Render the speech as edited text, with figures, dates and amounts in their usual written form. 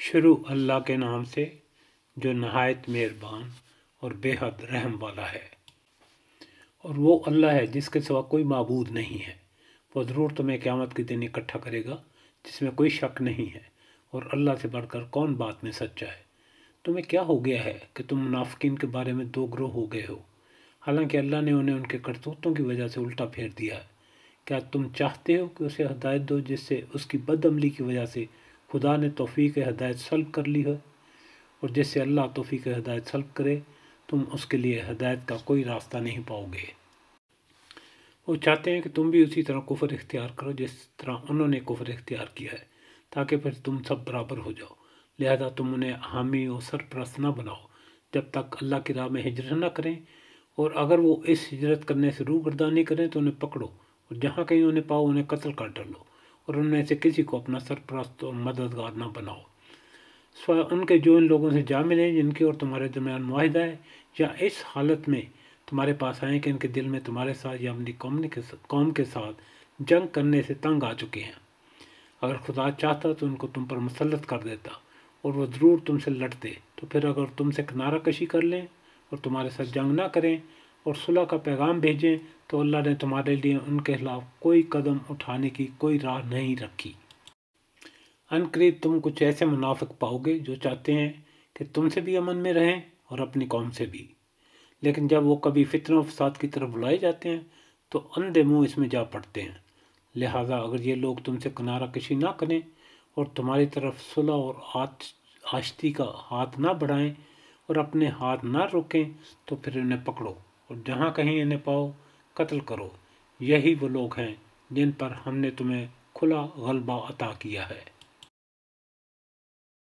شروع اللہ کے نام سے جو نہایت مہربان اور بے حد رحم والا ہے۔ اور وہ اللہ ہے جس کے سوا کوئی معبود نہیں ہے۔ وہ ضرور تمہیں قیامت کے دن اکٹھا کرے گا جس میں کوئی شک نہیں ہے، اور اللہ سے بڑھ کر کون بات میں سچا ہے۔ تمہیں کیا ہو گیا ہے کہ تم منافقین کے بارے میں دو گروہ ہو گئے ہو، حالانکہ اللہ نے انہیں ان کے کرتوتوں کی وجہ سے الٹا پھیر دیا ہے۔ کیا تم چاہتے ہو کہ اسے ہدایت دو جس سے اس کی بد عملی کی وجہ سے خدا نے توفیق ہدایت سلب کر لی ہے، اور جس سے اللہ توفیق ہدایت سلب کرے تم اس کے لیے ہدایت کا کوئی راستہ نہیں پاؤ گے۔ وہ چاہتے ہیں کہ تم بھی اسی طرح کفر اختیار کرو جس طرح انہوں نے کفر اختیار کیا ہے، تاکہ پھر تم سب برابر ہو جاؤ۔ لہذا تم انہیں حامی و سرپرست نہ بناؤ جب تک اللہ کی راہ میں ہجرت نہ کریں، اور اگر وہ اس ہجرت کرنے سے روگردانی کریں تو انہیں پکڑو، اور جہاں کہیں انہیں پاؤ انہیں قتل کر ڈالو، اور ان میں سے کسی کو اپنا سرپرست اور مددگار نہ بناؤ، سوائے ان کے جو ان لوگوں سے جا ملیں جن کی اور تمہارے درمیان معاہدہ ہے، یا اس حالت میں تمہارے پاس آئیں کہ ان کے دل میں تمہارے ساتھ یا اپنی قوم کے ساتھ جنگ کرنے سے تنگ آ چکے ہیں۔ اگر خدا چاہتا تو ان کو تم پر مسلط کر دیتا، اور وہ ضرور تم سے لڑتے، تو پھر اگر تم سے کنارہ کشی کر لیں اور تمہارے ساتھ جنگ نہ کریں اور صلح کا پیغام بھیجیں تو اللہ نے تمہارے لیے ان کے خلاف کوئی قدم اٹھانے کی کوئی راہ نہیں رکھی۔ ان قریب تم کچھ ایسے منافق پاؤ گے جو چاہتے ہیں کہ تم سے بھی امن میں رہیں اور اپنی قوم سے بھی، لیکن جب وہ کبھی فتنہ و فساد کی طرف بلائے جاتے ہیں تو اندھے منہ اس میں جا پڑتے ہیں۔ لہٰذا اگر یہ لوگ تم سے کنارہ کشی نہ کریں اور تمہاری طرف صلح اور آشتی کا ہاتھ نہ بڑھائیں اور اپنے ہاتھ نہ روکیں تو پھر انہیں پکڑو، اور جہاں کہیں انہیں پاؤ قتل کرو۔ یہی وہ لوگ ہیں جن پر ہم نے تمہیں کھلا غلبہ عطا کیا ہے۔